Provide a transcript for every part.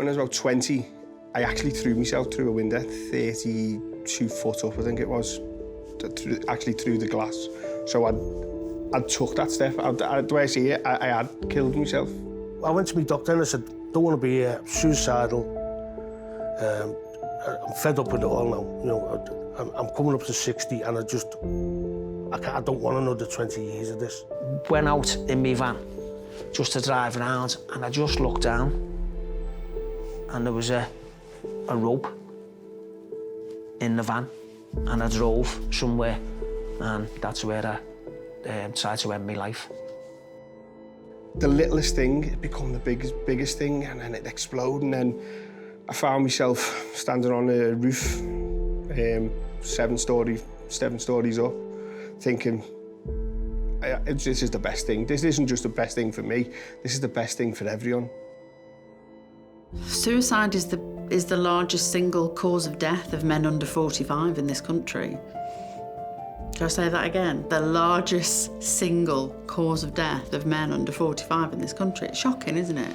When I was about 20, I actually threw myself through a window, 32 foot up, I think it was, actually through the glass. So I'd took that step. The way I see it, I had killed myself. I went to my doctor and I said, don't want to be suicidal. I'm fed up with it all now. You know, I'm coming up to 60 and I don't want another 20 years of this. Went out in my van just to drive around and I just looked down and there was a rope in the van and I drove somewhere and that's where I tried to end my life. The littlest thing had become the biggest thing and then it exploded and then I found myself standing on a roof, 7 stories up, thinking, this is the best thing. This isn't just the best thing for me, this is the best thing for everyone. Suicide is the largest single cause of death of men under 45 in this country. Can I say that again? The largest single cause of death of men under 45 in this country. It's shocking, isn't it?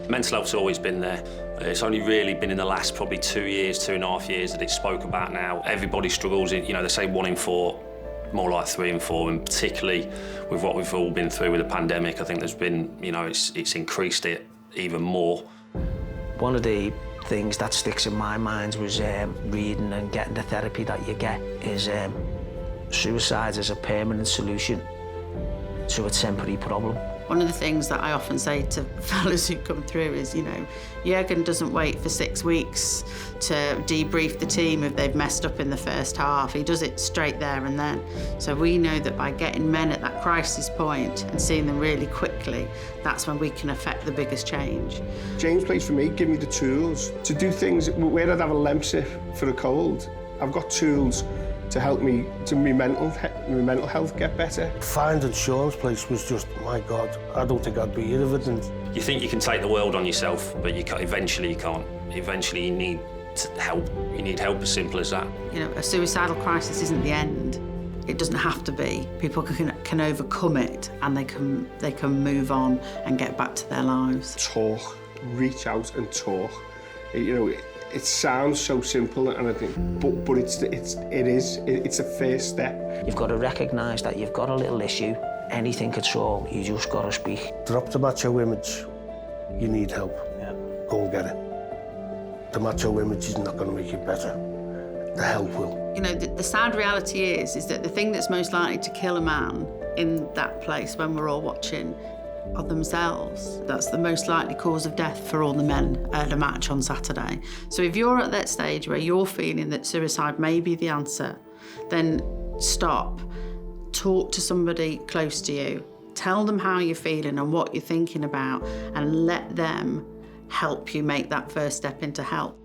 Mental health's always been there. It's only really been in the last probably 2 years, 2.5 years that it's spoke about now. Everybody struggles, you know, they say 1 in 4, more like 3 in 4, and particularly with what we've all been through with the pandemic, I think there's been, you know, it's increased it even more. One of the things that sticks in my mind was reading and getting the therapy that you get is suicide is a permanent solution to a temporary problem. One of the things that I often say to fellas who come through is, you know, Jürgen doesn't wait for 6 weeks to debrief the team if they've messed up in the first half. He does it straight there and then. So we know that by getting men at that crisis point and seeing them really quickly, that's when we can affect the biggest change. James plays for me, give me the tools to do things where I'd have a Lemsip for a cold. I've got tools to help me, to my mental health get better. Finding Sean's place was just, my God, I don't think I'd be here if it didn't. You think you can take the world on yourself, but eventually you can't. Eventually you need help. You need help, as simple as that. You know, a suicidal crisis isn't the end. It doesn't have to be. People can overcome it and they can move on and get back to their lives. Talk, reach out and talk. You know, it sounds so simple, and I think, but it's a first step. You've got to recognise that you've got a little issue, anything at all, you just got to speak. Drop the macho image. You need help. Yeah. Go and get it. The macho image is not going to make you better. The help will. You know, the sad reality is that the thing that's most likely to kill a man in that place when we're all watching are themselves. That's the most likely cause of death for all the men at a match on Saturday. So if you're at that stage where you're feeling that suicide may be the answer, then stop. Talk to somebody close to you. Tell them how you're feeling and what you're thinking about, and let them help you make that first step into help.